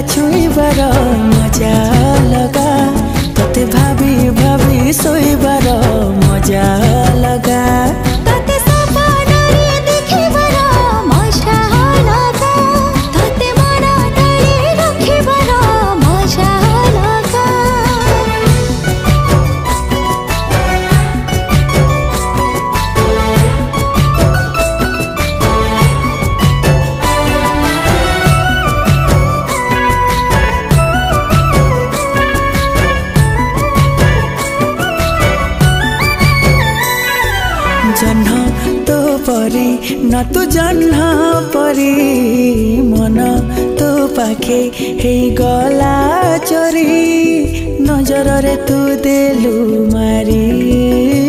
छुईबार मजा लगा तोते भाभी भाभी सोईबार मजा लगा जन्ह तो परी न तू जन्ह परी मन तो पाखे हे गला चोरी नजर रे तू देलु मारी।